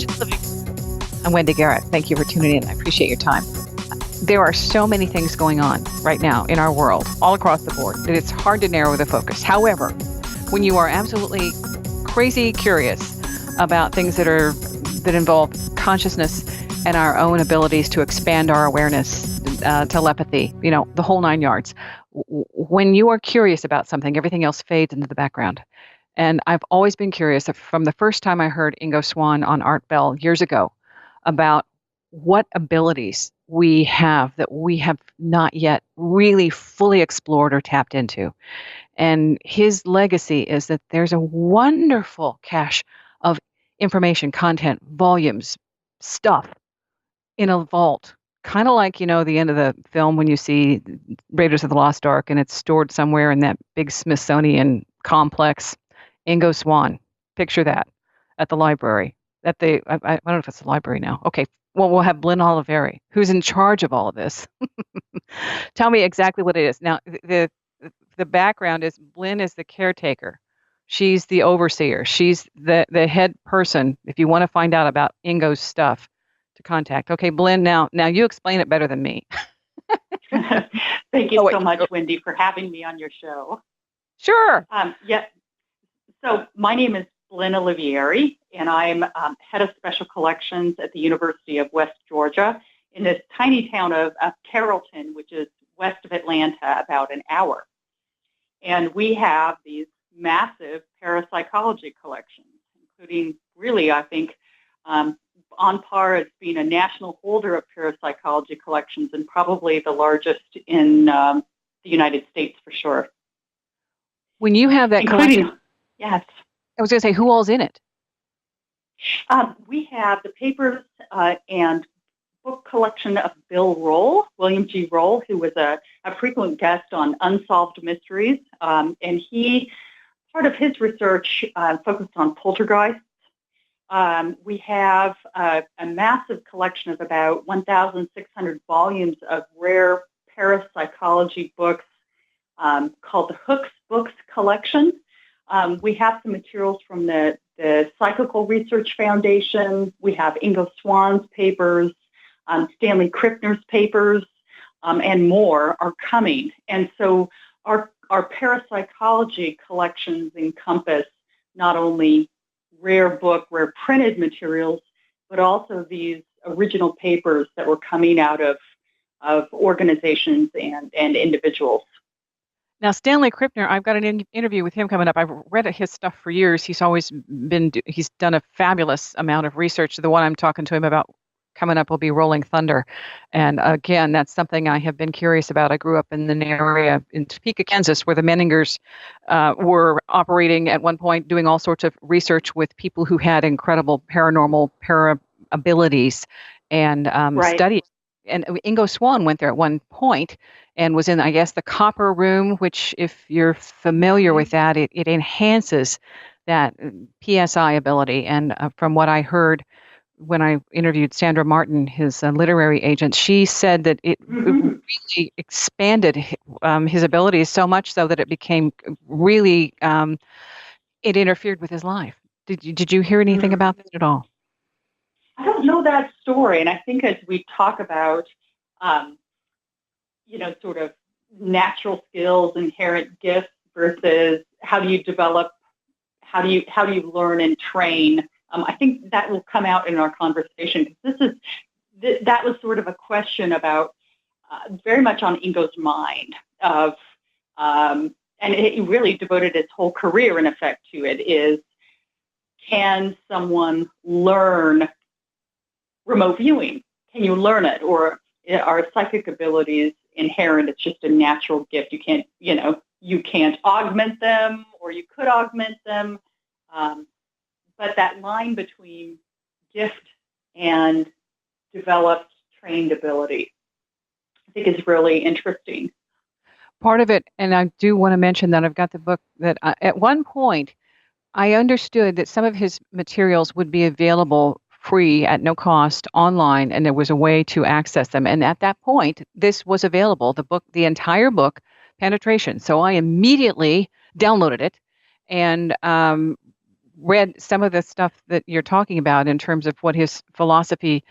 Conscious Living. I'm Wendy Garrett. Thank you for tuning in. I appreciate your time. There are so many things going on right now in our world, all across the board, that it's hard to narrow the focus. However, when you are absolutely crazy curious about things that involve consciousness and our own abilities to expand our awareness, telepathy, the whole nine yards. When you are curious about something, everything else fades into the background. And I've always been curious from the first time I heard Ingo Swann on Art Bell years ago about what abilities we have that we have not yet really fully explored or tapped into. And his legacy is that there's a wonderful cache of information, content, volumes, stuff in a vault. Kind of like, the end of the film when you see Raiders of the Lost Ark and it's stored somewhere in that big Smithsonian complex. Ingo Swann, picture that at the library. I don't know if it's the library now. Okay, well, we'll have Blynne Olivieri, who's in charge of all of this. Tell me exactly what it is. Now, the background is Blynne is the caretaker. She's the overseer. She's the head person, if you want to find out about Ingo's stuff, to contact. Okay, Blynne, now you explain it better than me. Thank you so much, Wendy, for having me on your show. Sure. Yeah. So my name is Blynne Olivieri, and I'm head of special collections at the University of West Georgia in this tiny town of Carrollton, which is west of Atlanta, about an hour. And we have these massive parapsychology collections, including really, I think, on par as being a national holder of parapsychology collections and probably the largest in the United States for sure. When you have that collection, yes. I was going to say, who all's in it? We have the papers and book collection of Bill Roll, William G. Roll, who was a frequent guest on Unsolved Mysteries. And part of his research focused on poltergeists. We have a massive collection of about 1,600 volumes of rare parapsychology books called the Hooks Books Collection. We have some materials from the Psychical Research Foundation. We have Ingo Swann's papers, Stanley Krippner's papers, and more are coming. And so our parapsychology collections encompass not only rare printed materials, but also these original papers that were coming out of organizations and individuals. Now, Stanley Krippner, I've got an interview with him coming up. I've read his stuff for years. He's done a fabulous amount of research. The one I'm talking to him about coming up will be Rolling Thunder. And again, that's something I have been curious about. I grew up in an area in Topeka, Kansas, where the Menningers were operating at one point, doing all sorts of research with people who had incredible paranormal abilities and studied. And Ingo Swann went there at one point and was in, I guess, the copper room, which, if you're familiar with that, it enhances that PSI ability. And from what I heard when I interviewed Sandra Martin, his literary agent, she said that it really expanded his abilities so much so that it became really, it interfered with his life. Did you hear anything about this at all? I don't know that story. And I think as we talk about, sort of natural skills, inherent gifts versus how do you develop, how do you learn and train? I think that will come out in our conversation, because that was sort of a question about very much on Ingo's mind of, and he really devoted his whole career in effect to it, is can someone learn remote viewing? Can you learn it? Or are psychic abilities inherent? It's just a natural gift. You can't augment them, or you could augment them. But that line between gift and developed, trained ability, I think is really interesting. Part of it, and I do want to mention that I've got the book that at one point I understood that some of his materials would be available free at no cost online, and there was a way to access them. And at that point, this was available, the entire book, Penetration. So I immediately downloaded it and read some of the stuff that you're talking about in terms of what his philosophy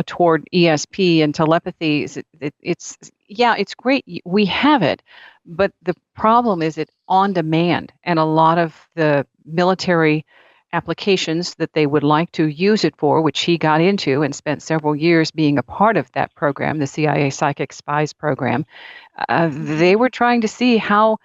toward ESP and telepathy is, it's great. We have it, but the problem is it on demand, and a lot of the military applications that they would like to use it for, which he got into and spent several years being a part of that program, the CIA Psychic Spies program. They were trying to see how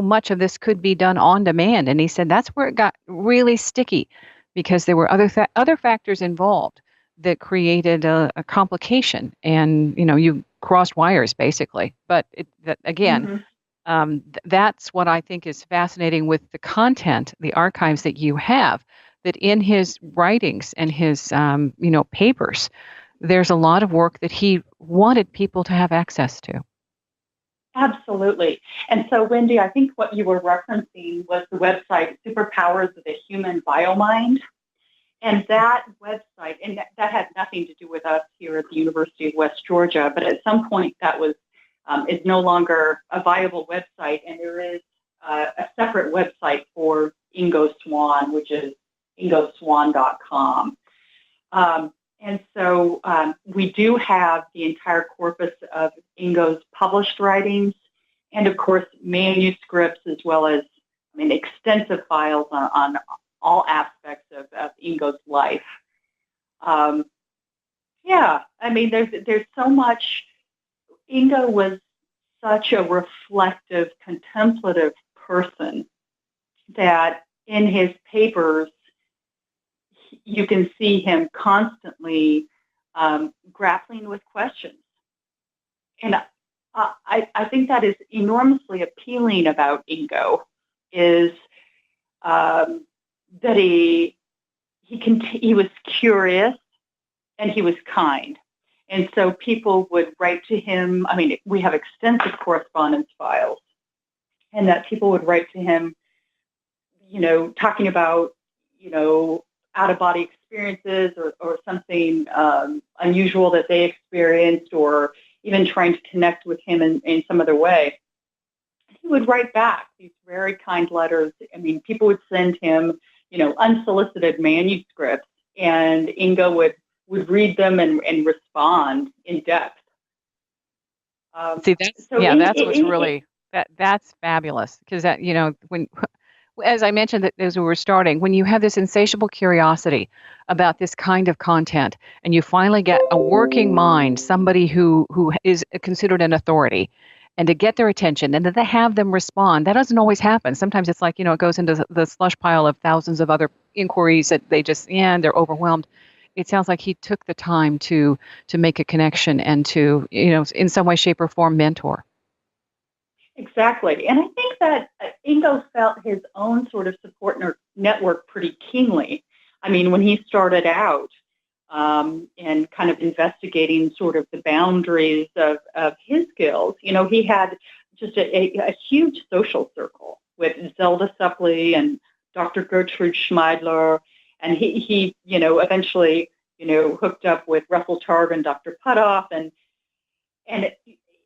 much of this could be done on demand, and he said that's where it got really sticky, because there were other factors involved that created a complication, and you crossed wires basically. But that's what I think is fascinating with the content, the archives that you have, that in his writings and his papers, there's a lot of work that he wanted people to have access to. Absolutely. And so, Wendy, I think what you were referencing was the website Superpowers of the Human Biomind. And that website, and that had nothing to do with us here at the University of West Georgia, but at some point that was is no longer a viable website, and there is a separate website for Ingo Swann, which is ingoswann.com. And so we do have the entire corpus of Ingo's published writings, and of course manuscripts, as well as extensive files on all aspects of Ingo's life. There's so much. Ingo was such a reflective, contemplative person that in his papers, you can see him constantly grappling with questions. And I think that is enormously appealing about Ingo, is that he was curious and he was kind. And so people would write to him. We have extensive correspondence files, and that people would write to him, talking about, out-of-body experiences or something unusual that they experienced, or even trying to connect with him in some other way. He would write back these very kind letters. People would send him, unsolicited manuscripts, and Ingo would read them and respond in depth. That's fabulous, because that, when, as I mentioned that as we were starting, when you have this insatiable curiosity about this kind of content, and you finally get a working mind, somebody who is considered an authority, and to get their attention and to have them respond, that doesn't always happen. Sometimes it's like, it goes into the slush pile of thousands of other inquiries that they just, they're overwhelmed. It sounds like he took the time to make a connection and to, in some way, shape, or form, mentor. Exactly. And I think that Ingo felt his own sort of support network pretty keenly. When he started out and kind of investigating sort of the boundaries of his skills, he had just a huge social circle with Zelda Suppley and Dr. Gertrude Schmeidler. And he eventually, hooked up with Russell Targ and Dr. Putoff, and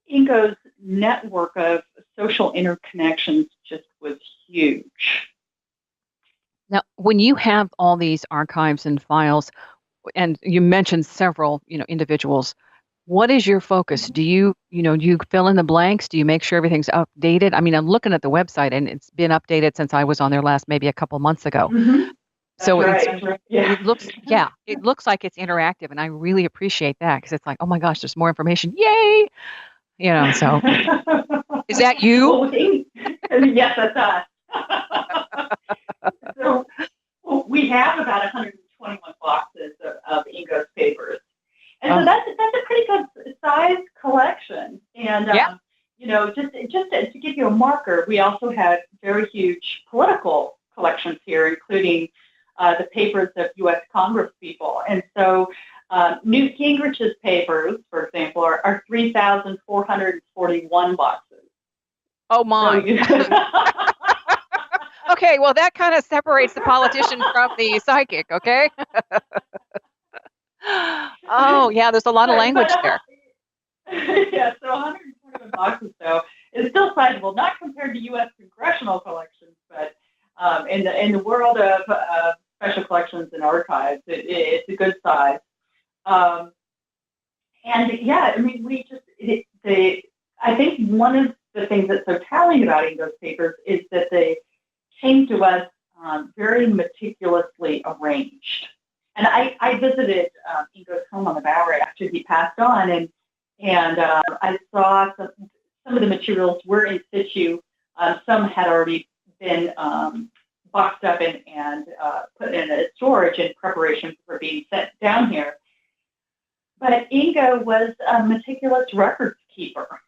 Ingo's network of social interconnections just was huge. Now, when you have all these archives and files, and you mentioned several, individuals, what is your focus? Do you fill in the blanks? Do you make sure everything's updated? I'm looking at the website, and it's been updated since I was on there last, maybe a couple months ago. Mm-hmm. So right. It looks like it's interactive, and I really appreciate that, because it's like, oh my gosh, there's more information. Yay! So is that you? Well, yes, that's us. So we have about 121 boxes of Ingo's papers. And so that's a pretty good size collection. And just to give you a marker, we also have very huge political collections here, including the papers of U.S. Congresspeople. And so Newt Gingrich's papers, for example, are 3,441 boxes. Oh, my. Okay, well, that kind of separates the politician from the psychic, okay? Oh, yeah, there's a lot of language there. Yeah, so 141 boxes, though, is still sizable, not compared to U.S. congressional collections, but In the world of special collections and archives, it's a good size. Um, and yeah, I mean, I think one of the things that's so telling about Ingo's papers is that they came to us very meticulously arranged. And I visited Ingo's home on the Bowery after he passed on, and I saw some of the materials were in situ. Some had already been boxed up and put in a storage in preparation for being sent down here. But Ingo was a meticulous records keeper.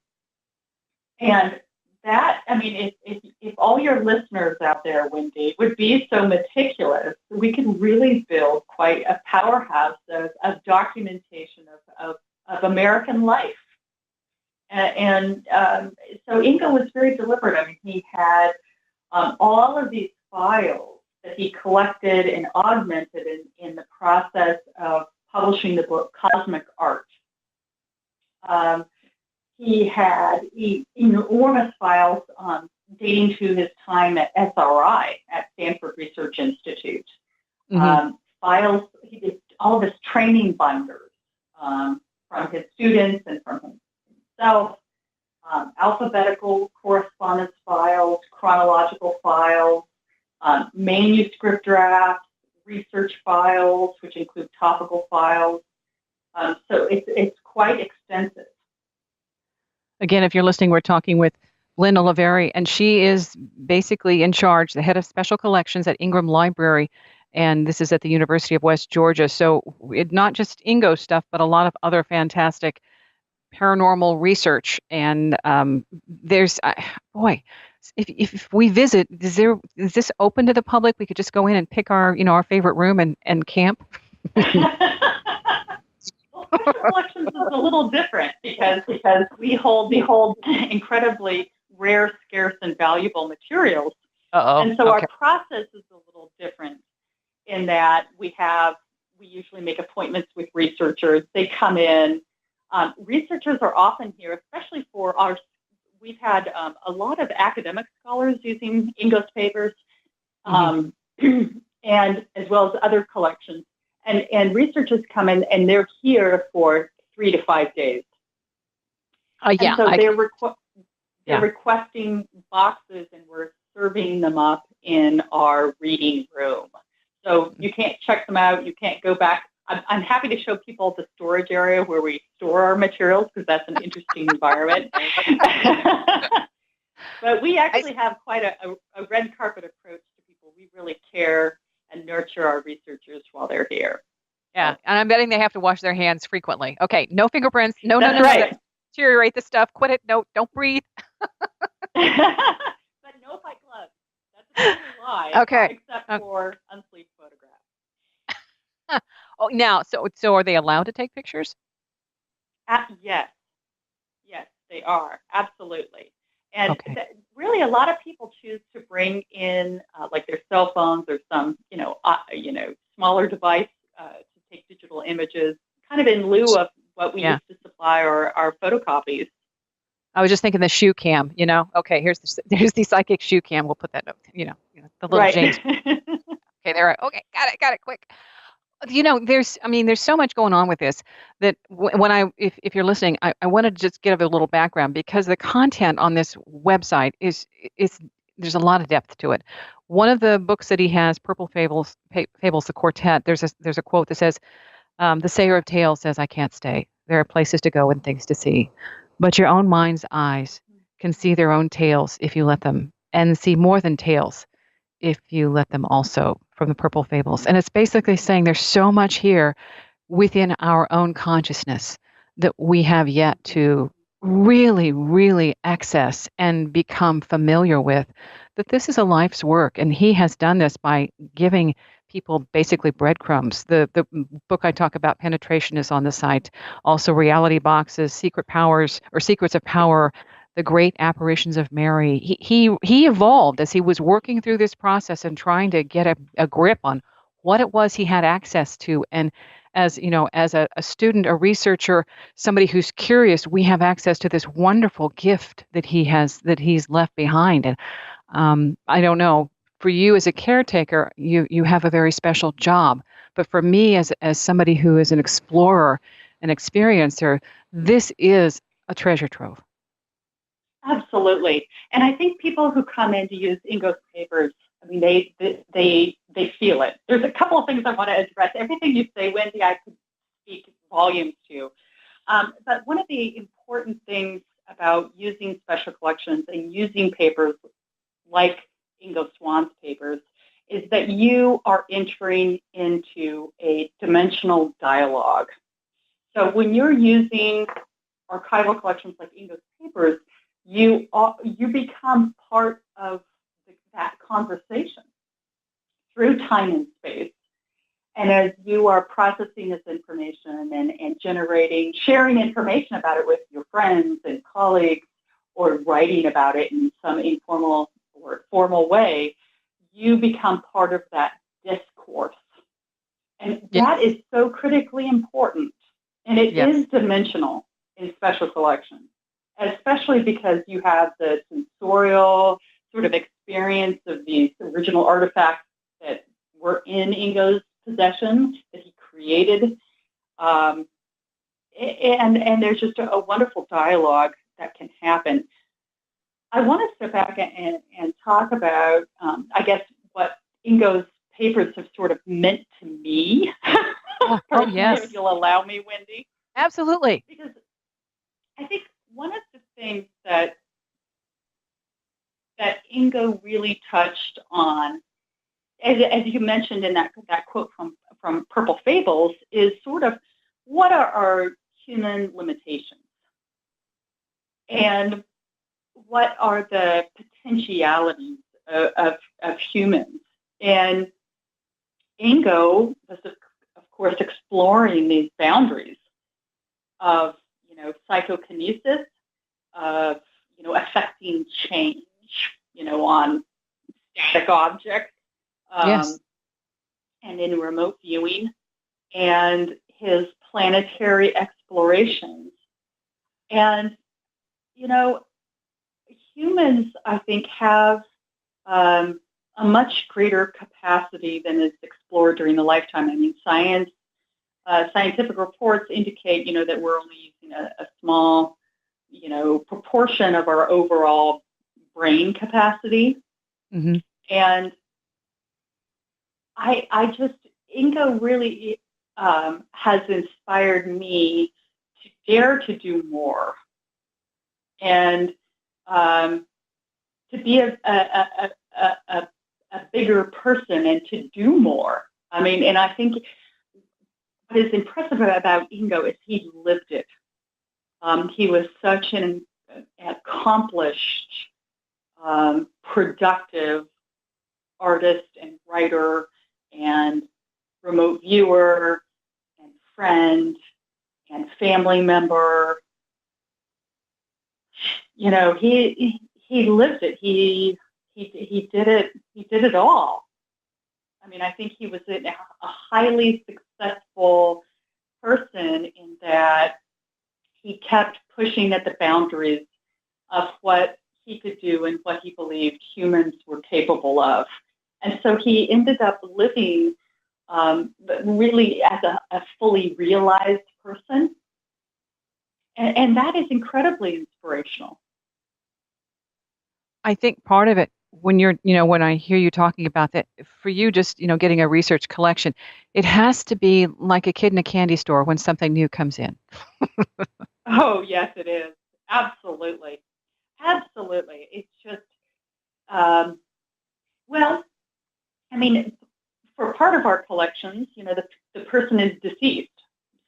And that, I mean, if all your listeners out there, Wendy, would be so meticulous, we could really build quite a powerhouse of documentation of American life. And so Ingo was very deliberate. I mean, he had all of these files that he collected and augmented in the process of publishing the book Cosmic Art. He had enormous files dating to his time at SRI, at Stanford Research Institute. Files, he did all of his training binders from his students and from himself, alphabetical correspondence files, chronological files, manuscript drafts, research files, which include topical files. So it's quite extensive. Again, if you're listening, we're talking with Blynne Olivieri, and she is basically in charge, the head of special collections at Ingram Library, and this is at the University of West Georgia. So not just Ingo stuff, but a lot of other fantastic paranormal research. And there's, if we visit, is this open to the public? We could just go in and pick our favorite room and camp. Special collections is a little different because we hold incredibly rare, scarce, and valuable materials. And so our process is a little different in that we usually make appointments with researchers. They come in. Researchers are often here, especially for we've had a lot of academic scholars using Ingo's papers, and as well as other collections. And researchers come in, and they're here for 3 to 5 days. And so they're requesting boxes, and we're serving them up in our reading room. So you can't check them out. You can't go back. I'm happy to show people the storage area where we store our materials because that's an interesting environment. But we actually have quite a red carpet approach to people. We really care and nurture our researchers while they're here. Yeah, and I'm betting they have to wash their hands frequently. Okay, no fingerprints. No, right. Deteriorate the stuff. Quit it. No, don't breathe. But no white gloves. That's a total lie. Okay. Except for unsleeved photographs. Now, so are they allowed to take pictures? Yes, they are. Absolutely. And really, a lot of people choose to bring in like their cell phones or some, smaller device to take digital images, kind of in lieu of what we used to supply our photocopies. I was just thinking the shoe cam. Okay, here's the psychic shoe cam. We'll put that, the little right. James. Okay, there. Okay, got it. Quick. There's so much going on with this that if you're listening, I wanted to just give a little background because the content on this website is there's a lot of depth to it. One of the books that he has, Purple Fables, the Quartet, there's a quote that says, the sayer of tales says, I can't stay. There are places to go and things to see. But your own mind's eyes can see their own tales if you let them, and see more than tales if you let them also, from the Purple Fables. And it's basically saying there's so much here within our own consciousness that we have yet to really, really access and become familiar with, that this is a life's work. And he has done this by giving people basically breadcrumbs. The book I talk about, Penetration, is on the site. Also Reality Boxes, Secrets of Power, The Great Apparitions of Mary. He evolved as he was working through this process and trying to get a grip on what it was he had access to. And as a student, a researcher, somebody who's curious, we have access to this wonderful gift that he's left behind. And I don't know, for you as a caretaker, you have a very special job. But for me, as somebody who is an explorer, an experiencer, this is a treasure trove. Absolutely. And I think people who come in to use Ingo's papers, I mean, they feel it. There's a couple of things I want to address. Everything you say, Wendy, I could speak volumes to. But one of the important things about using special collections and using papers like Ingo Swann's papers is that you are entering into a dimensional dialogue. So when you're using archival collections like Ingo's papers, you become part of that conversation through time and space. And as you are processing this information and sharing information about it with your friends and colleagues, or writing about it in some informal or formal way, you become part of that discourse. And that is so critically important. And it is dimensional in special collections, especially because you have the sensorial sort of experience of these original artifacts that were in Ingo's possession that he created. And there's just a wonderful dialogue that can happen. I want to step back and talk about, I guess, what Ingo's papers have sort of meant to me. Oh, yes. If you'll allow me, Wendy. Absolutely. Because I think one of the things that Ingo really touched on, as you mentioned in that quote from Purple Fables, is sort of what are our human limitations and what are the potentialities of humans. And Ingo was, of course, exploring these boundaries of, psychokinesis, of, affecting change, on static objects, and in remote viewing, and his planetary explorations. And, humans, I think, have a much greater capacity than is explored during the lifetime. I mean, scientific reports indicate, that we're only using a small, proportion of our overall brain capacity. Mm-hmm. And Ingo really has inspired me to dare to do more and to be a bigger person and to do more. I mean, and I think what is impressive about Ingo is he lived it. He was such an accomplished, productive artist and writer and remote viewer and friend and family member. He lived it. He did it. He did it all. I mean, I think he was a highly successful person in that he kept pushing at the boundaries of what he could do and what he believed humans were capable of. And so he ended up living really as a fully realized person. And that is incredibly inspirational. I think part of it, when when I hear you talking about that, for you just, getting a research collection, it has to be like a kid in a candy store when something new comes in. Oh, yes, it is. Absolutely. Absolutely. It's just, well, I mean, for part of our collections, the person is deceased.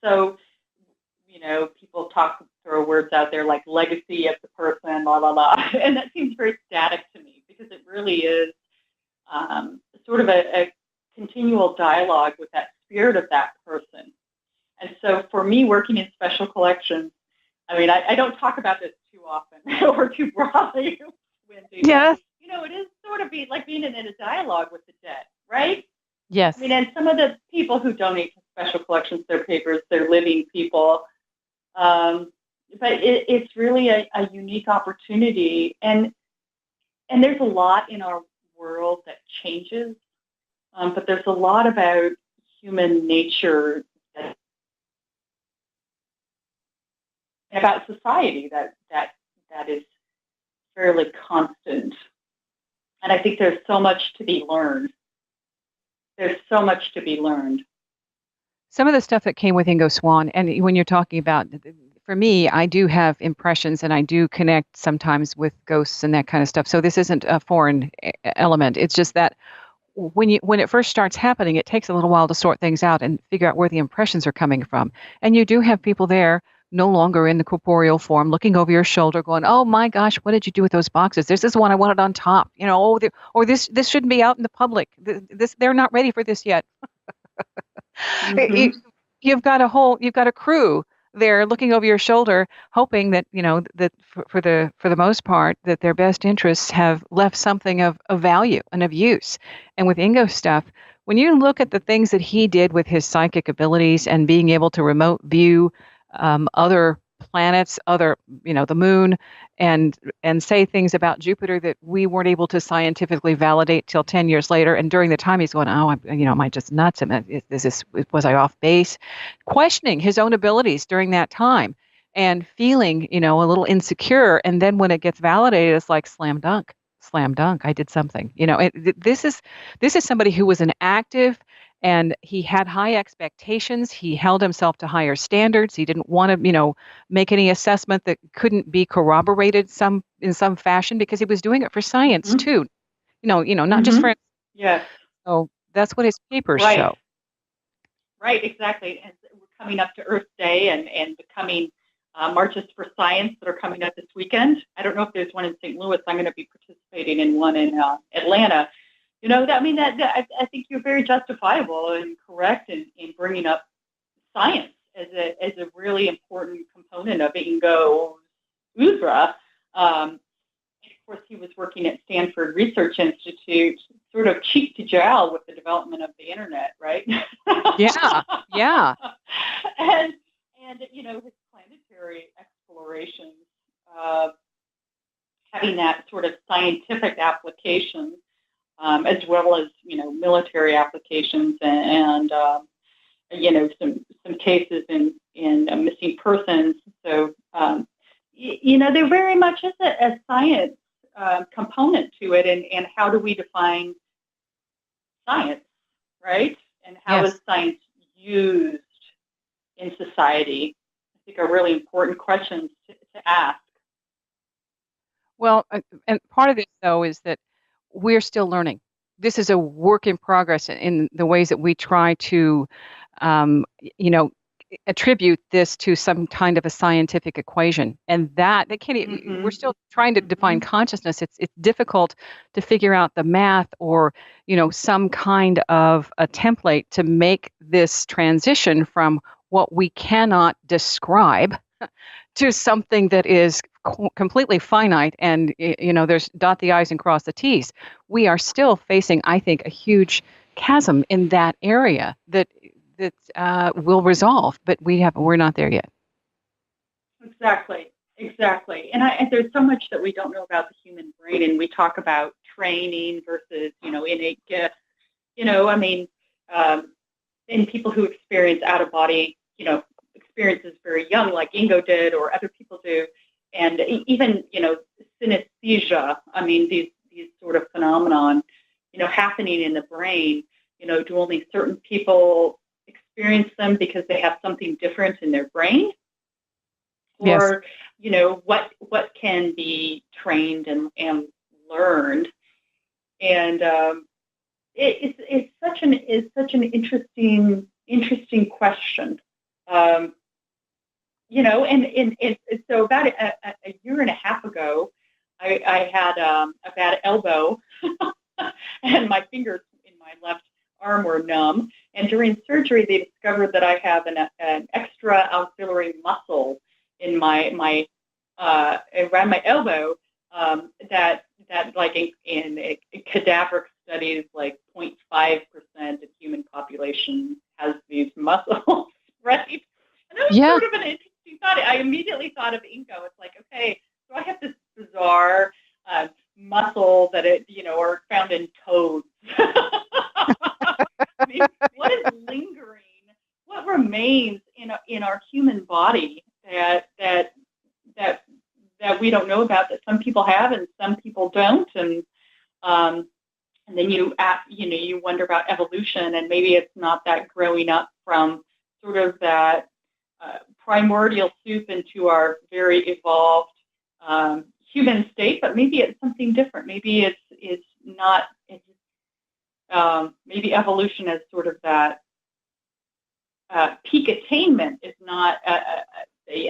So, people throw words out there like legacy of the person, blah, blah, blah. And that seems very static to me because it really is sort of a continual dialogue with that spirit of that person. And so for me, working in special collections, I mean, I don't talk about this too often or too broadly, Wendy. Yeah. It is sort of like being in a dialogue with the dead, right? Yes. I mean, and some of the people who donate to special collections, their papers, they're living people. But it's really a unique opportunity. And there's a lot in our world that changes, but there's a lot about human nature and about society that is fairly constant. And I think there's so much to be learned. There's so much to be learned. Some of the stuff that came with Ingo Swann, and when you're talking about, for me, I do have impressions and I do connect sometimes with ghosts and that kind of stuff. So this isn't a foreign element. It's just that when it first starts happening, it takes a little while to sort things out and figure out where the impressions are coming from. And you do have people there no longer in the corporeal form looking over your shoulder going, oh my gosh, what did you do with those boxes? This is the one I wanted on top, or this shouldn't be out in the public. They're not ready for this yet. Mm-hmm. You've got a crew there looking over your shoulder, hoping that that for the most part that their best interests have left something of value and of use. And with Ingo's stuff, when you look at the things that he did with his psychic abilities and being able to remote view other planets, the moon, and say things about Jupiter that we weren't able to scientifically validate till 10 years later. And during the time he's going, oh, am I just nuts? Was I off base? Questioning his own abilities during that time and feeling, a little insecure. And then when it gets validated, it's like slam dunk. I did something. This is somebody who was an active, and he had high expectations. He held himself to higher standards. He didn't want to, make any assessment that couldn't be corroborated in some fashion, because he was doing it for science Mm-hmm. too. Not Mm-hmm. just for. Yes. So that's what his papers show. Right, exactly. And we're coming up to Earth Day and becoming marches for science that are coming up this weekend. I don't know if there's one in St. Louis. I'm going to be participating in one in Atlanta. I think you're very justifiable and correct in bringing up science as a really important component of Ingo's oeuvre. And of course, he was working at Stanford Research Institute, sort of cheek to jowl with the development of the internet, right? Yeah. And his planetary explorations, having that sort of scientific application, as well as military applications and some cases in missing persons. So there very much is a science component to it, and how do we define science, right? And how is science used in society? I think are really important questions to ask. Well, and part of this, though, is that we're still learning. This is a work in progress in the ways that we try to, attribute this to some kind of a scientific equation, and that they can't. Mm-hmm. We're still trying to define consciousness. It's difficult to figure out the math or some kind of a template to make this transition from what we cannot describe to something that is completely finite, and there's dot the i's and cross the t's. We are still facing, I think, a huge chasm in that area that will resolve, but we're not there yet. Exactly. And there's so much that we don't know about the human brain, and we talk about training versus innate gifts. In people who experience out of body experiences very young, like Ingo did, or other people do, and even synesthesia. These sort of phenomenon, happening in the brain. Do only certain people experience them because they have something different in their brain, or what can be trained and learned? And it's such an interesting question. And so about a year and a half ago, I had a bad elbow, and my fingers in my left arm were numb. And during surgery, they discovered that I have an extra auxiliary muscle in my around my elbow, that like in cadaver studies, like 0.5% of human population has these muscles, right? And that was sort of an interesting thought. I immediately thought of Ingo. It's like, okay, so I have this bizarre muscle that are found in toads. I mean, what is lingering? What remains in our human body that we don't know about, that some people have and some people don't, and then you wonder about evolution, and maybe it's not that growing up from sort of that primordial soup into our very evolved human state, but maybe it's something different. Maybe it's not. Maybe evolution is sort of that peak attainment is not the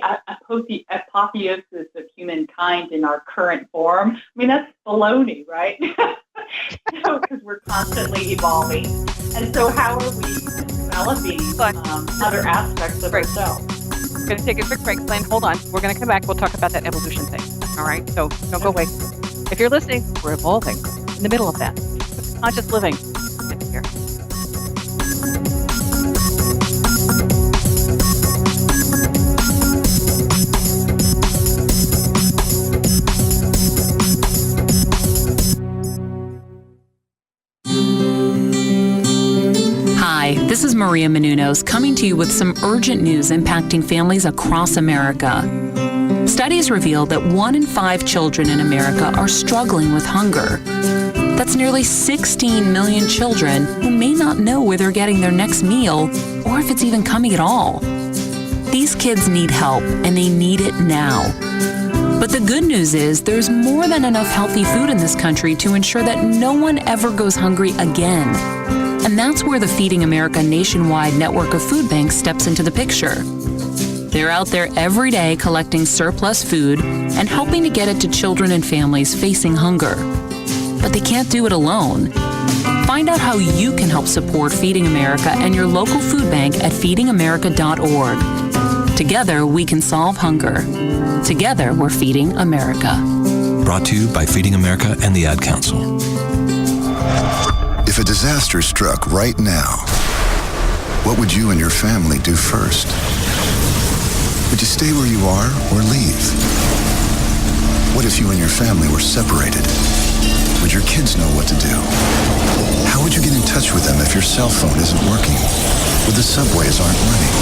apotheosis of humankind in our current form. I mean, that's baloney, right? Because we're constantly evolving. And so how are we developing other aspects of ourselves? We're going to take a quick break. Blynne, hold on. We're going to come back. We'll talk about that evolution thing. All right? So don't go away. If you're listening, we're evolving in the middle of that. Conscious living. Here. Hi, this is Maria Menounos coming to you with some urgent news impacting families across America. Studies reveal that 1 in 5 children in America are struggling with hunger. That's nearly 16 million children who may not know where they're getting their next meal or if it's even coming at all. These kids need help, and they need it now. But the good news is there's more than enough healthy food in this country to ensure that no one ever goes hungry again. And that's where the Feeding America nationwide network of food banks steps into the picture. They're out there every day collecting surplus food and helping to get it to children and families facing hunger. But they can't do it alone. Find out how you can help support Feeding America and your local food bank at feedingamerica.org. Together, we can solve hunger. Together, we're Feeding America. Brought to you by Feeding America and the Ad Council. If a disaster struck right now, what would you and your family do first? Would you stay where you are or leave? What if you and your family were separated? Would your kids know what to do? How would you get in touch with them if your cell phone isn't working or the subways aren't running?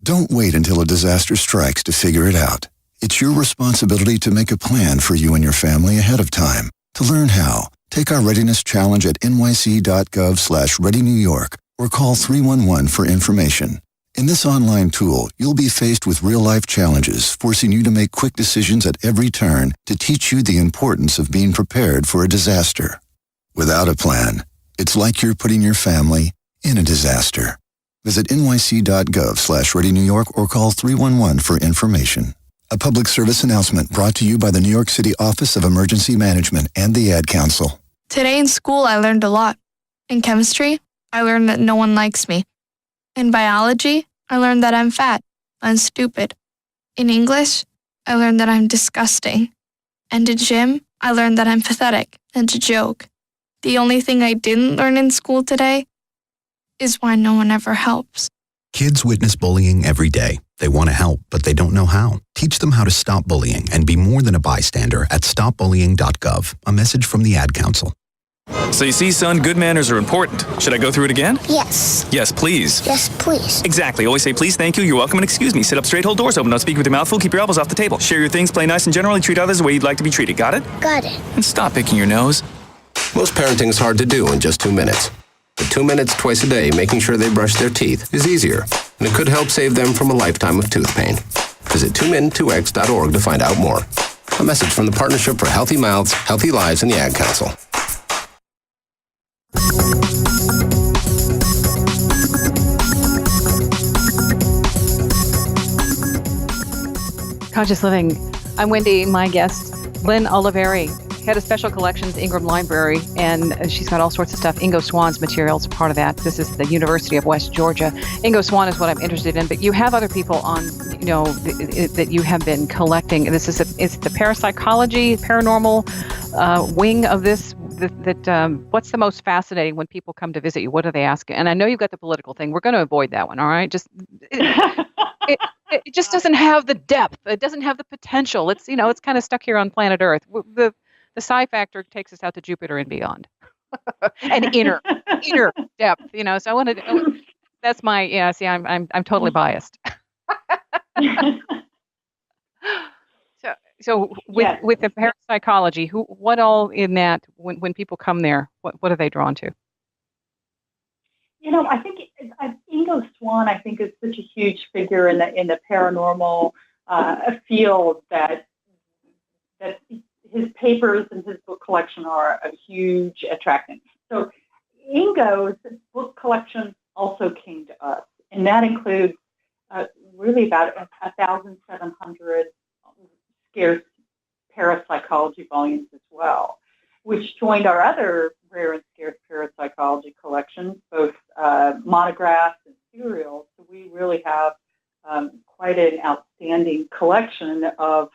Don't wait until a disaster strikes to figure it out. It's your responsibility to make a plan for you and your family ahead of time. To learn how, take our readiness challenge at nyc.gov/readynewyork or call 311 for information. In this online tool, you'll be faced with real-life challenges, forcing you to make quick decisions at every turn to teach you the importance of being prepared for a disaster. Without a plan, it's like you're putting your family in a disaster. Visit nyc.gov/readynewyork or call 311 for information. A public service announcement brought to you by the New York City Office of Emergency Management and the Ad Council. Today in school, I learned a lot. In chemistry, I learned that no one likes me. In biology, I learned that I'm fat and stupid. In English, I learned that I'm disgusting. And in gym, I learned that I'm pathetic and a joke. The only thing I didn't learn in school today is why no one ever helps. Kids witness bullying every day. They want to help, but they don't know how. Teach them how to stop bullying and be more than a bystander at stopbullying.gov. A message from the Ad Council. So you see, son, good manners are important. Should I go through it again? Yes. Yes, please. Yes, please. Exactly. Always say please, thank you, you're welcome, and excuse me. Sit up straight, hold doors open, don't speak with your mouth full, keep your elbows off the table. Share your things, play nice, and generally treat others the way you'd like to be treated. Got it? Got it. And stop picking your nose. Most parenting is hard to do in just 2 minutes. But 2 minutes twice a day making sure they brush their teeth is easier, and it could help save them from a lifetime of tooth pain. Visit 2min2x.org to find out more. A message from the Partnership for Healthy Mouths, Healthy Lives, and the Ad Council. Conscious Living. I'm Wendy, my guest, Blynne Olivieri, head of Special Collections, Ingram Library, and she's got all sorts of stuff. Ingo Swann's materials are part of that. This is the University of West Georgia. Ingo Swann is what I'm interested in, but you have other people on, that you have been collecting. This is it's the parapsychology, paranormal wing of this. What's the most fascinating when people come to visit you? What do they ask? And I know you've got the political thing. We're going to avoid that one, all right? It just doesn't have the depth. It doesn't have the potential. It's it's kind of stuck here on planet Earth. The the psi factor takes us out to Jupiter and beyond, and inner depth. So I wanted. That's my See, I'm totally biased. So with the parapsychology, what all in that when people come there, what are they drawn to? I think Ingo Swann, I think, is such a huge figure in the paranormal field that his papers and his book collection are a huge attraction. So Ingo's book collection also came to us, and that includes really about 1,700 scarce parapsychology volumes as well, which joined our other rare and scarce parapsychology collections, both monographs and serials. So we really have quite an outstanding collection of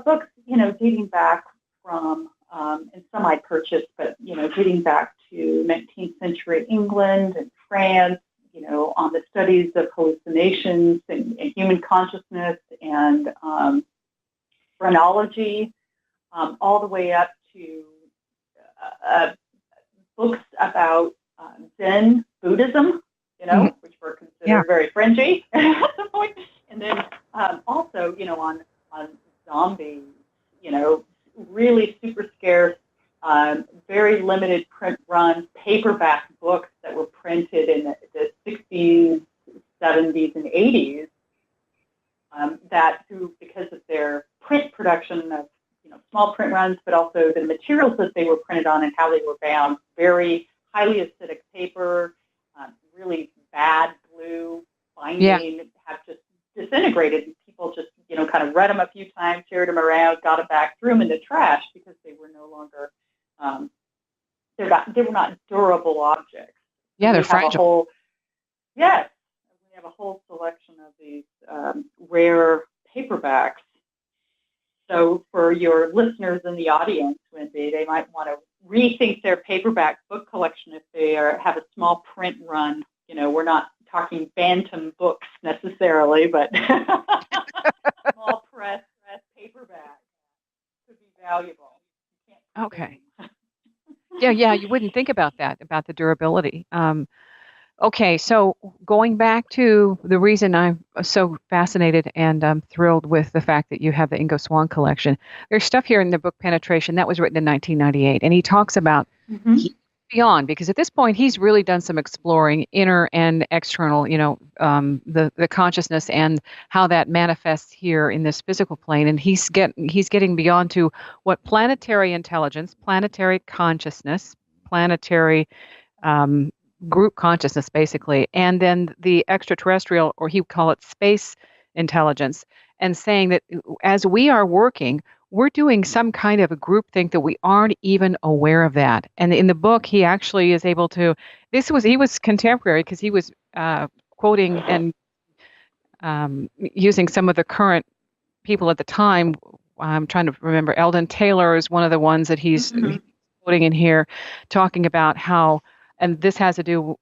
books, dating back from, and some I purchased, but, dating back to 19th century England and France, on the studies of hallucinations and human consciousness and phrenology, all the way up to books about Zen Buddhism, which were considered very fringy at some point. And then also, on zombies, really super scarce, very limited print run paperback books that were printed in the 60s, 70s, and 80s that because of their print production of small print runs, but also the materials that they were printed on and how they were bound, very highly acidic paper, really bad glue binding, have just disintegrated. People just, kind of read them a few times, carried them around, got them back, threw them in the trash because they were no longer, they were not durable objects. Yeah, they're fragile. We have a whole selection of these rare paperbacks. So for your listeners in the audience, Wendy, they might want to rethink their paperback book collection if they have a small print run. We're not talking bantam books necessarily, but small press paperback could be valuable. Okay. Yeah, you wouldn't think about that, about the durability. Okay, so going back to the reason I'm so fascinated and thrilled with the fact that you have the Ingo Swann collection, there's stuff here in the book Penetration that was written in 1998, and he talks about beyond, because at this point he's really done some exploring inner and external, the consciousness and how that manifests here in this physical plane, and he's getting beyond to what planetary intelligence, planetary consciousness, planetary group consciousness, basically, and then the extraterrestrial, or he would call it space intelligence, and saying that as we are working, we're doing some kind of a group think that we aren't even aware of that. And in the book, he actually is able to, he was contemporary because he was quoting and using some of the current people at the time. I'm trying to remember, Eldon Taylor is one of the ones that he's quoting in here, talking about how, and this has to do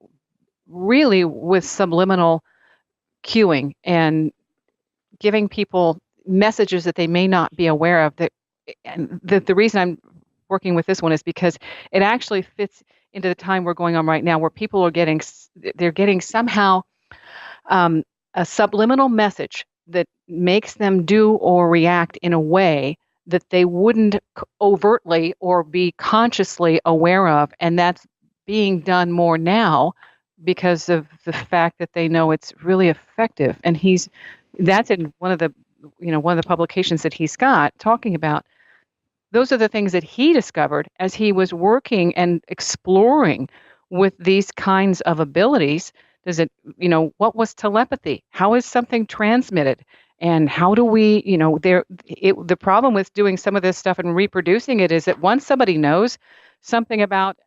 really with subliminal cueing and giving people messages that they may not be aware of. And the reason I'm working with this one is because it actually fits into the time we're going on right now, where people are getting somehow a subliminal message that makes them do or react in a way that they wouldn't overtly or be consciously aware of, and that's being done more now because of the fact that they know it's really effective. And that's in one of the publications that he's got, talking about those are the things that he discovered as he was working and exploring with these kinds of abilities. What was telepathy? How is something transmitted? And how do we, the problem with doing some of this stuff and reproducing it is that once somebody knows something about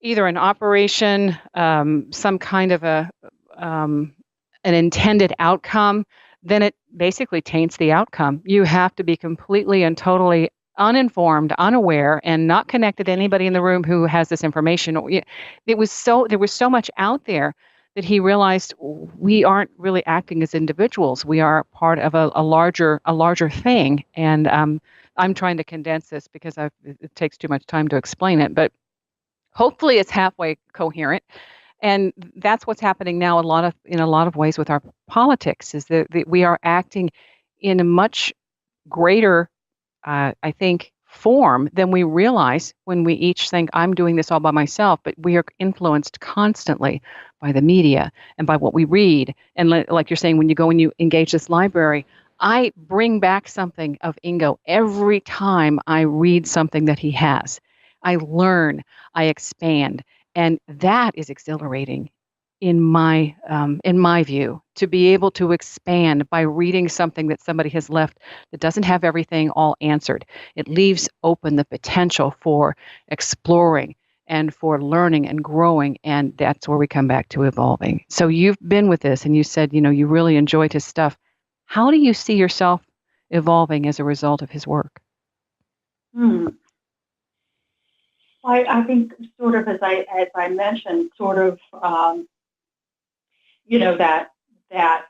either an operation, some kind of an intended outcome, then it basically taints the outcome. You have to be completely and totally uninformed, unaware, and not connected to anybody in the room who has this information. There was so much out there that he realized we aren't really acting as individuals. We are part of a larger thing. And I'm trying to condense this because it takes too much time to explain it, but hopefully it's halfway coherent. And that's what's happening now in a lot of ways with our politics, is that we are acting in a much greater, I think, form than we realize when we each think, I'm doing this all by myself, but we are influenced constantly by the media and by what we read. And like you're saying, when you go and you engage this library, I bring back something of Ingo every time I read something that he has. I learn, I expand, and that is exhilarating in my view, to be able to expand by reading something that somebody has left that doesn't have everything all answered. It leaves open the potential for exploring and for learning and growing, and that's where we come back to evolving. So you've been with this, and you said, you really enjoyed his stuff. How do you see yourself evolving as a result of his work? I think sort of as I mentioned, sort of that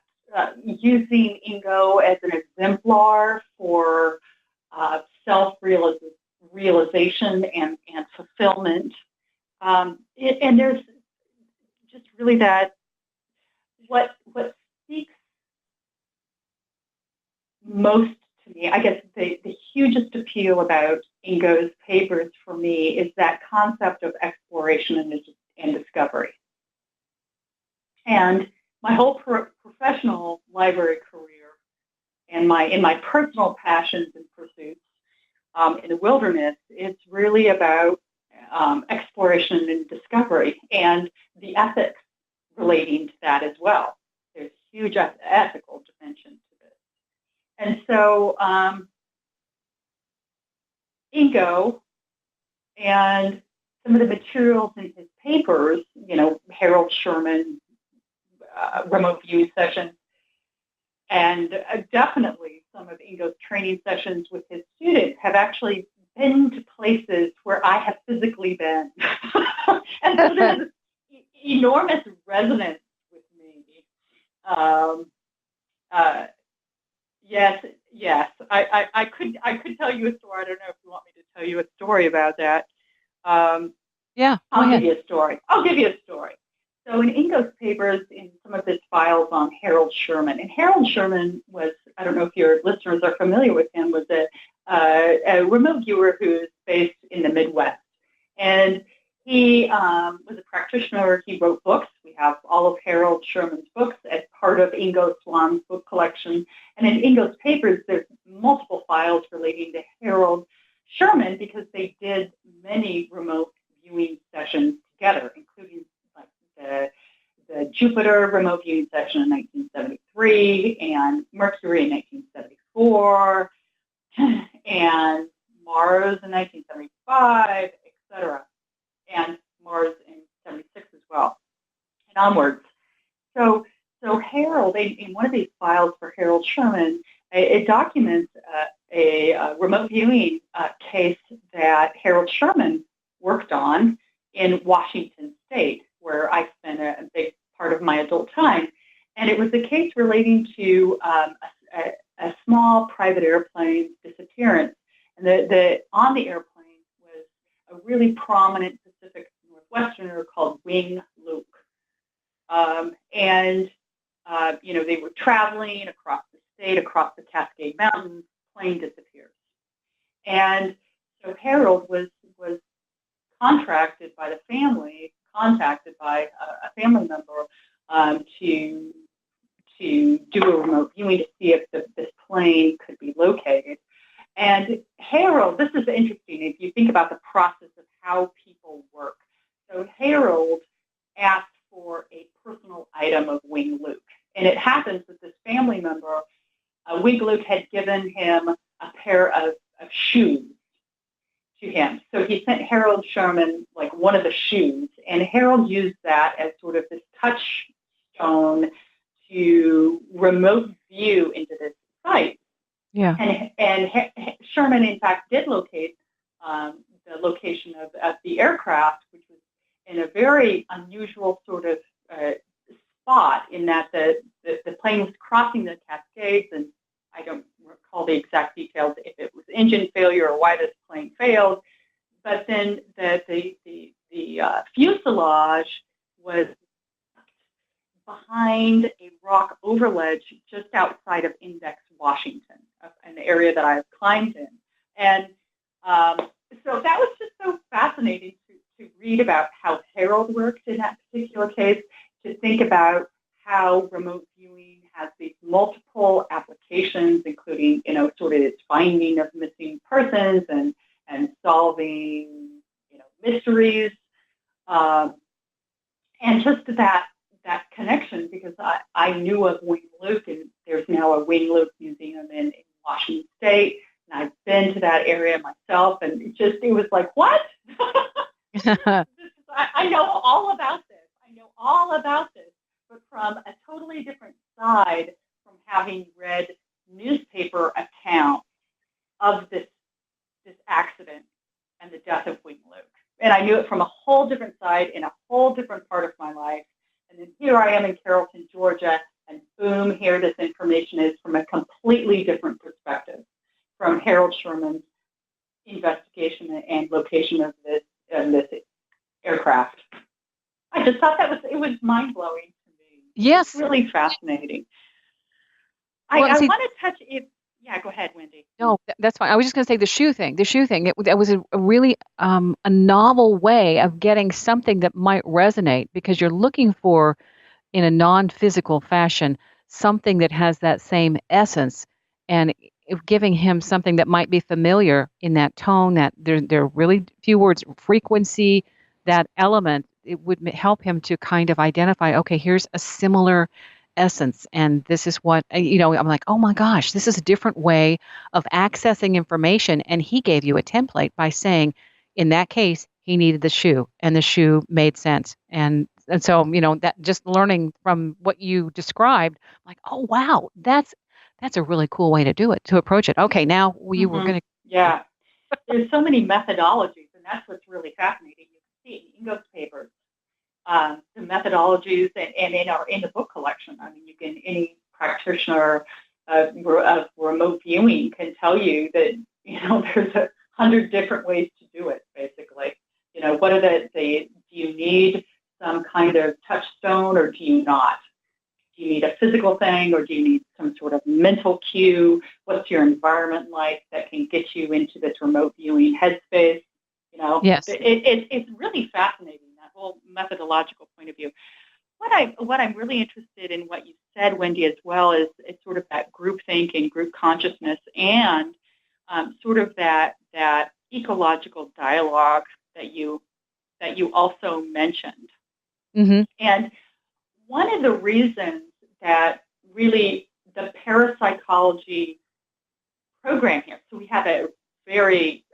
using Ingo as an exemplar for self-realization and fulfillment, and there's just really that what speaks most to me, I guess the hugest appeal about Ingo's papers for me is that concept of exploration and discovery. And my whole professional library career and in my personal passions and pursuits in the wilderness, it's really about exploration and discovery and the ethics relating to that as well. There's huge ethical dimension to this. And so Ingo and some of the materials in his papers, Harold Sherman, remote viewing sessions, and definitely some of Ingo's training sessions with his students have actually been to places where I have physically been. And so there's this enormous resonance with me. Yes. I could tell you a story. I don't know if you want me to tell you a story about that. Yeah, I'll give you a story. So in Ingo's papers, in some of his files on Harold Sherman, and Harold Sherman was, I don't know if your listeners are familiar with him, was a remote viewer who's based in the Midwest. And he was a practitioner. He wrote books. We have all of Harold Sherman's books as part of Ingo Swann's book collection. And in Ingo's papers, there's multiple files relating to Harold Sherman because they did many remote viewing sessions together, including the Jupiter remote viewing session in 1973 and Mercury in 1974 and Mars in 1975, etc., and Mars in 76 as well, and onwards. So Harold, in one of these files for Harold Sherman, it documents a remote viewing case that Harold Sherman worked on in Washington State, where I spent a big part of my adult time. And it was a case relating to a small private airplane disappearance. And on the airplane was a really prominent Pacific Northwesterner called Wing Luke. They were traveling across the state, across the Cascade Mountains, plane disappears. And so Harold was contacted by a family member to do a remote viewing to see if this plane could be located. And Harold, this is interesting if you think about the process of how people work. So Harold asked for a personal item of Wing Luke. And it happens that this family member, Wing Luke had given him a pair of shoes to him. So he sent Harold Sherman one of the shoes, and Harold used that as sort of this touchstone to remote view into this site. Yeah. And Sherman, in fact, did locate the location of the aircraft, which was in a very unusual sort of spot in that the plane was crossing the Cascades, and I don't recall the exact details if it was engine failure or why this plane failed, but then the fuselage was behind a rock overledge just outside of Index, Washington, an area that I've climbed in. And so that was just so fascinating to read about how Harold worked in that particular case, to think about how remote viewing has these multiple applications, including, sort of its finding of missing persons and solving, mysteries, and just that connection, because I knew of Wing Luke, and there's now a Wing Luke museum in Washington State, and I've been to that area myself, and it was like, what? I know all about this. But from a totally different side, from having read newspaper accounts of this accident and the death of Wing Luke. And I knew it from a whole different side in a whole different part of my life. And then here I am in Carrollton, Georgia, and boom, here this information is from a completely different perspective, from Harold Sherman's investigation and location of this aircraft. I just thought it was mind-blowing to me. Yes. It's really fascinating. Well, I want to touch yeah, go ahead, Wendy. No, that's fine. I was just going to say the shoe thing. That was a really a novel way of getting something that might resonate, because you're looking for, in a non-physical fashion, something that has that same essence, and giving him something that might be familiar in that tone, that there are really few words, frequency, that element. It would help him to kind of identify, okay, here's a similar essence, and this is what, I'm like, oh my gosh, this is a different way of accessing information. And he gave you a template by saying, in that case, he needed the shoe, and the shoe made sense. And so, that just learning from what you described, like, oh wow, that's a really cool way to do it, to approach it. Okay, now were going to. Yeah, there's so many methodologies, and that's what's really fascinating. You can see in Ingo's papers, the methodologies, and in the book collection. I mean, any practitioner of remote viewing can tell you that there's 100 different ways to do it. Basically, what are do you need some kind of touchstone, or do you not? Do you need a physical thing, or do you need some sort of mental cue? What's your environment like that can get you into this remote viewing headspace? Yes. It's really fascinating, that whole methodological point of view. What I'm really interested in what you said, Wendy, as well, is sort of that group think and group consciousness, and sort of that ecological dialogue that you also mentioned. Mm-hmm. And one of the reasons that really the parapsychology program here, so we have a very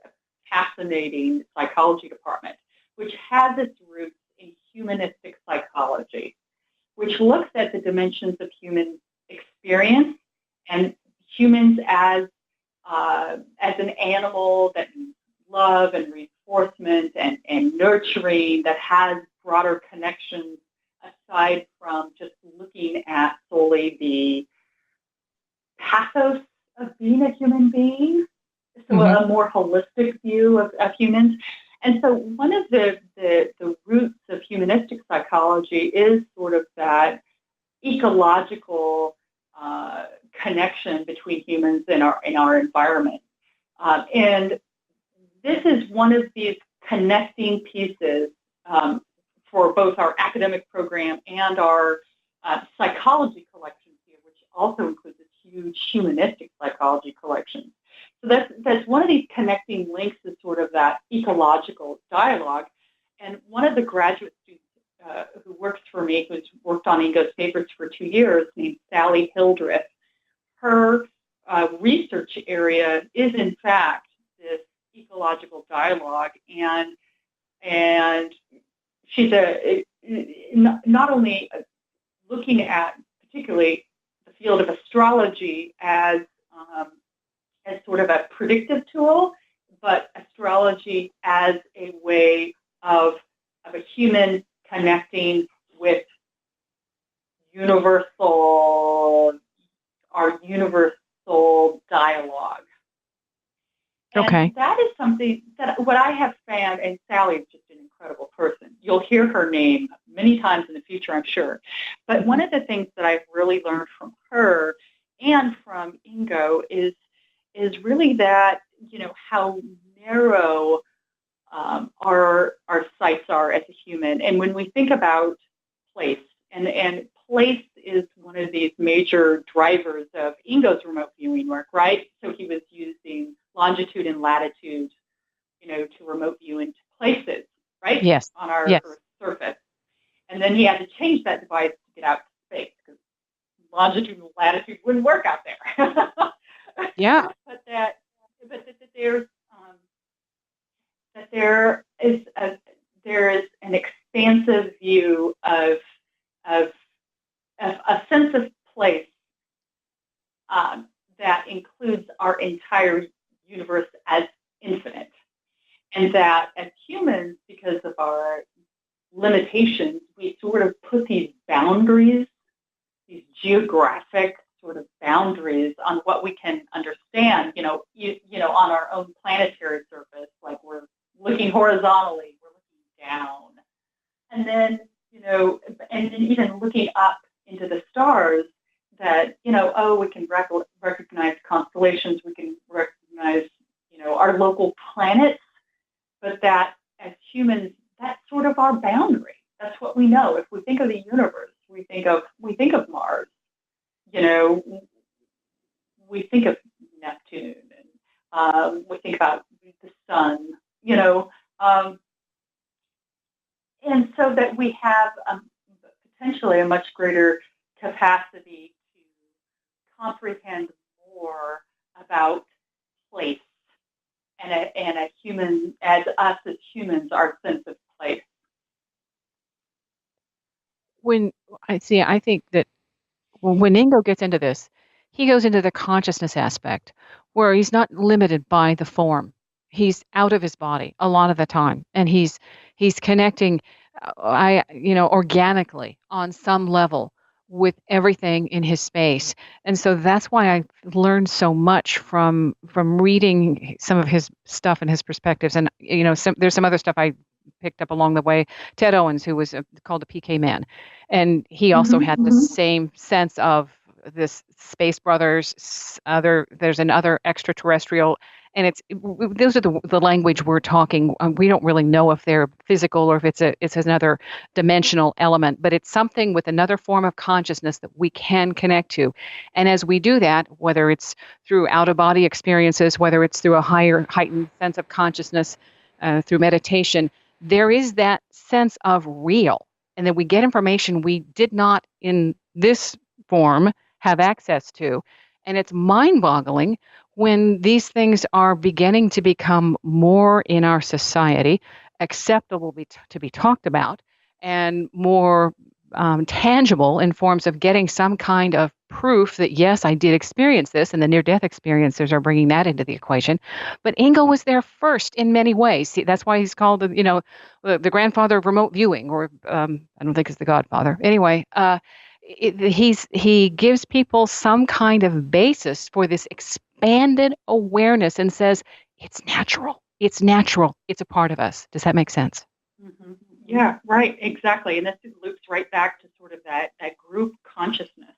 fascinating psychology department, which has its roots in humanistic psychology, which looks at the dimensions of human experience and humans as an animal that needs love and reinforcement and nurturing, that has broader connections aside from just looking at solely the pathos of being a human being, so a more holistic view of humans. And so one of the roots of humanistic psychology is sort of that ecological connection between humans and our environment. And this is one of these connecting pieces for both our academic program and our psychology collections here, which also includes this huge humanistic psychology collection. So that's one of these connecting links, is sort of that ecological dialogue. And one of the graduate students who works for me, who's worked on Ingo's papers for 2 years, named Sally Hildreth, her research area is, in fact, this ecological dialogue. And she's not only looking at particularly the field of astrology as sort of a predictive tool, but astrology as a way of a human connecting with our universe soul dialogue. And Okay. that is something that what I have found, and Sally is just an incredible person. You'll hear her name many times in the future, I'm sure. But one of the things that I've really learned from her and from Ingo is really that, how narrow our sights are as a human. And when we think about place, and place is one of these major drivers of Ingo's remote viewing work, right? So he was using longitude and latitude, to remote view into places, right? Yes. On our Yes. Earth's surface. And then he had to change that device to get out to space because longitude and latitude wouldn't work out there. Yeah. but that there is an expansive view of a sense of place that includes our entire universe as infinite, and that as humans, because of our limitations, we sort of put these boundaries, these geographic sort of boundaries on what we can understand, on our own planetary surface, like we're looking horizontally, we're looking down. And then, and then even looking up into the stars that, we can recognize constellations, we can recognize, our local planets, but that as humans, that's sort of our boundary. That's what we know. If we think of the universe, we think of Mars, we think of Neptune, and we think about the sun, and so that we have potentially a much greater capacity to comprehend more about place and a human, as us as humans, our sense of place. I think that when Ingo gets into this, he goes into the consciousness aspect where he's not limited by the form. He's out of his body a lot of the time, and he's connecting, organically on some level with everything in his space. And so that's why I learned so much from reading some of his stuff and his perspectives. And there's some other stuff I picked up along the way. Ted Owens, who was called a PK man, and he also had the same sense of this Space Brothers. There's another extraterrestrial. And those are the language we're talking. We don't really know if they're physical or if it's another dimensional element, but it's something with another form of consciousness that we can connect to. And as we do that, whether it's through out-of-body experiences, whether it's through a higher heightened sense of consciousness, through meditation, there is that sense of real, and that we get information we did not in this form have access to. And it's mind-boggling when these things are beginning to become more in our society, acceptable to be talked about, and more tangible in forms of getting some kind of proof that, yes, I did experience this, and the near-death experiencers are bringing that into the equation. But Ingo was there first in many ways. That's why he's called, the grandfather of remote viewing, or I don't think it's the godfather. Anyway, he gives people some kind of basis for this expanded awareness and says, it's natural. It's natural. It's a part of us. Does that make sense? Mm-hmm. Yeah, right. Exactly. And this loops right back to sort of that group consciousness,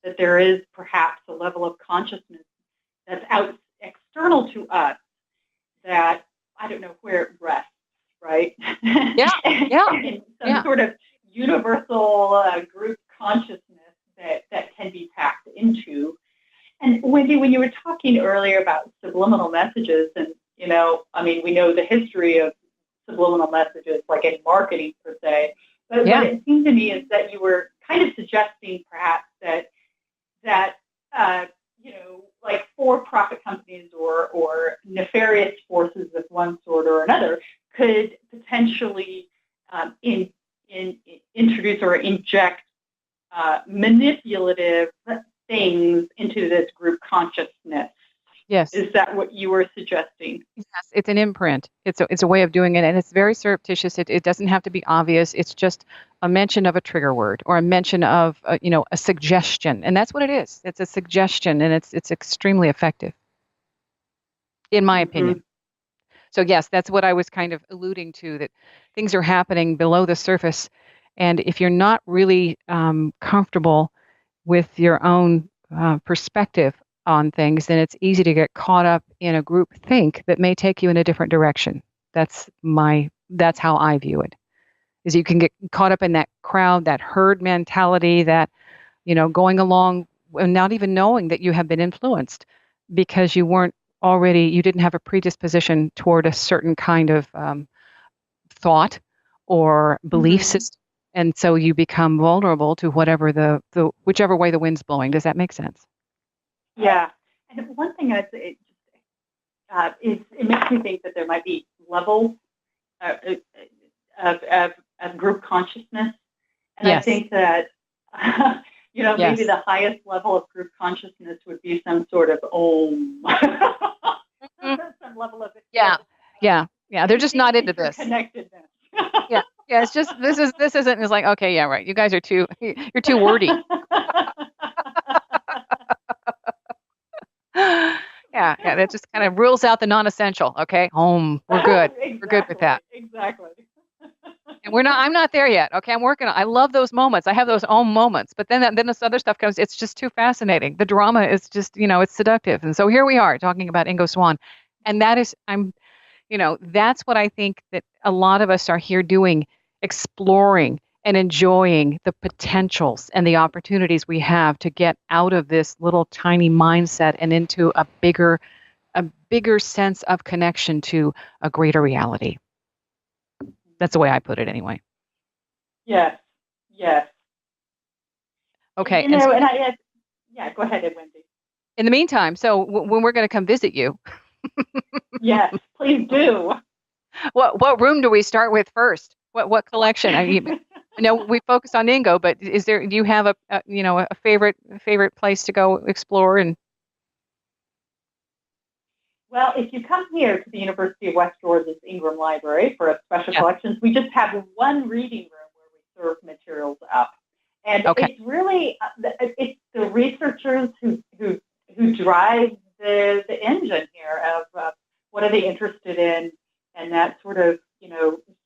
that there is perhaps a level of consciousness that's external to us that I don't know where it rests, right? Yeah. In some sort of universal group consciousness that can be tapped into. And Wendy, when you were talking earlier about subliminal messages, and we know the history of subliminal messages, like in marketing per se. But what it seemed to me is that you were kind of suggesting perhaps that like for-profit companies or nefarious forces of one sort or another could potentially introduce or inject manipulative things into this group consciousness. Yes. Is that what you were suggesting? Yes, it's an imprint. It's a way of doing it, and it's very surreptitious. It doesn't have to be obvious. It's just a mention of a trigger word or a mention of a suggestion, and that's what it is. It's a suggestion, and it's extremely effective, in my opinion. So yes, that's what I was kind of alluding to, that things are happening below the surface, and if you're not really comfortable with your own perspective on things, then it's easy to get caught up in a group think that may take you in a different direction. That's how I view it. Is you can get caught up in that crowd, that herd mentality, that going along and not even knowing that you have been influenced because you didn't have a predisposition toward a certain kind of thought or belief system, and so you become vulnerable to whichever way the wind's blowing. Does that make sense? Yeah, and one thing it makes me think that there might be levels of group consciousness, and Yes. I think that Yes. maybe the highest level of group consciousness would be some sort of om, some level of Yeah. They're just not into this. connectedness. Yeah. It's just this isn't. It's like, okay, yeah, right. You guys are you're too wordy. Yeah, that just kind of rules out the non-essential. Okay, home, we're good. Exactly, We're good with that. Exactly. And I'm not there yet. Okay, I'm working on. I love those moments. I have those moments, but then this other stuff comes. It's just too fascinating. The drama is just, it's seductive. And so here we are talking about Ingo Swann, and that's what I think that a lot of us are here doing, exploring and enjoying the potentials and the opportunities we have to get out of this little tiny mindset and into a bigger sense of connection to a greater reality. That's the way I put it anyway. Yes. Okay. Go ahead, Wendy. In the meantime, so when we're going to come visit you. Yes, please do. What room do we start with first? What collection? I know we focus on Ingo, but do you have a favorite place to go explore? And well, if you come here to the University of West Georgia's Ingram Library for a special collections, we just have one reading room where we serve materials up, and it's really it's the researchers who drive the engine here of what are they interested in, and that sort of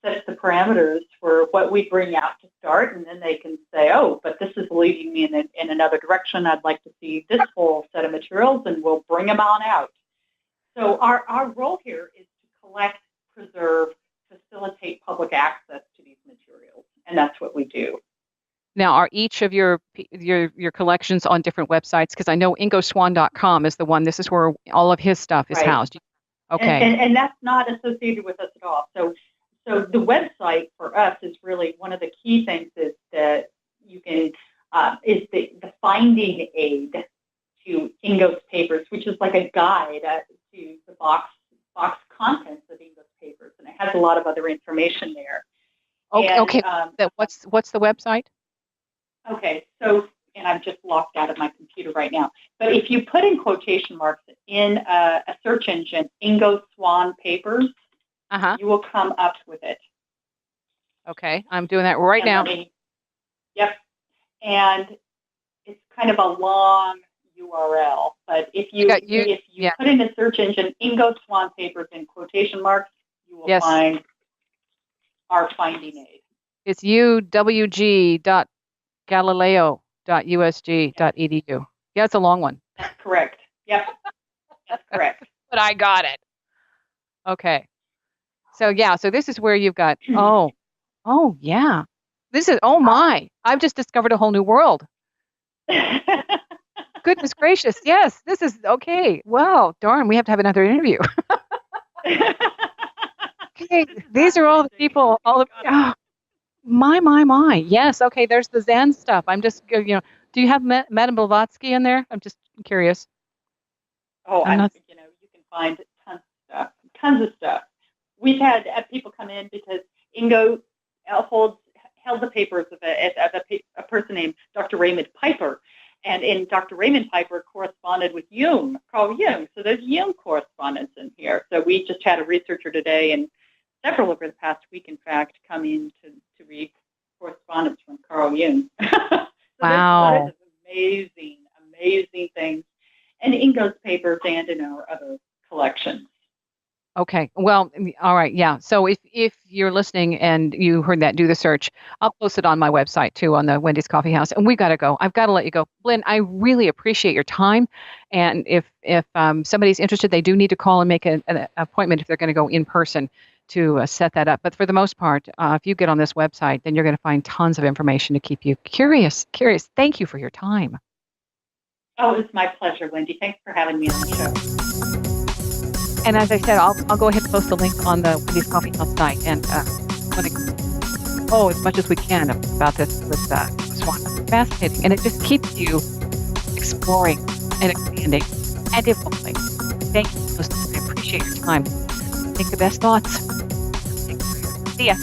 sets the parameters for what we bring out to start, and then they can say, oh, but this is leading me in another direction. I'd like to see this whole set of materials, and we'll bring them on out. So our role here is to collect, preserve, facilitate public access to these materials, and that's what we do. Now, are each of your collections on different websites? Because I know ingoswann.com is the one. This is where all of his stuff is housed. Okay. And that's not associated with us at all. So the website for us is really one of the key things is that you can is the finding aid to Ingo's papers, which is like a guide to the box contents of Ingo's papers, and it has a lot of other information there. Okay. What's the website? Okay. So, and I'm just locked out of my computer right now. But if you put in quotation marks in a search engine, Ingo Swann papers, you will come up with it. Okay, I'm doing that right now. Yep. And it's kind of a long URL, but if you put in a search engine, Ingo Swann papers in quotation marks, you will find our finding aid. It's uwg.galileo.usg.edu. Yeah, it's a long one. That's correct. Yep, that's correct. But I got it. Okay. So this is where you've got, this is, my, I've just discovered a whole new world. Goodness gracious. Yes, this is, okay. Wow, darn, we have to have another interview. Okay, these are all the people, my. Yes, okay, there's the Zen stuff. I'm just, do you have Madame Blavatsky in there? I'm just curious. Oh, you can find tons of stuff. We've had people come in because Ingo held the papers of a person named Dr. Raymond Piper, And Dr. Raymond Piper corresponded with Carl Jung. So there's Jung correspondence in here. So we just had a researcher today, and several over the past week, in fact, come in to read correspondence from Carl Jung. So Wow. there's amazing, amazing things. And Ingo's papers and in our other collections. Okay. Well, all right. Yeah. So if you're listening and you heard that, do the search. I'll post it on my website too, on the Wendy's Coffee House. And we got to go. I've got to let you go. Blynne, I really appreciate your time. And if somebody's interested, they do need to call and make an appointment if they're going to go in person to set that up. But for the most part, if you get on this website, then you're going to find tons of information to keep you curious. Thank you for your time. Oh, it's my pleasure, Wendy. Thanks for having me on the show. And as I said, I'll go ahead and post a link on the Wendy's Coffee House site and as much as we can about this with Swann. It's fascinating, and it just keeps you exploring and expanding and evolving. Thank you. I appreciate your time. Think the best thoughts. See ya.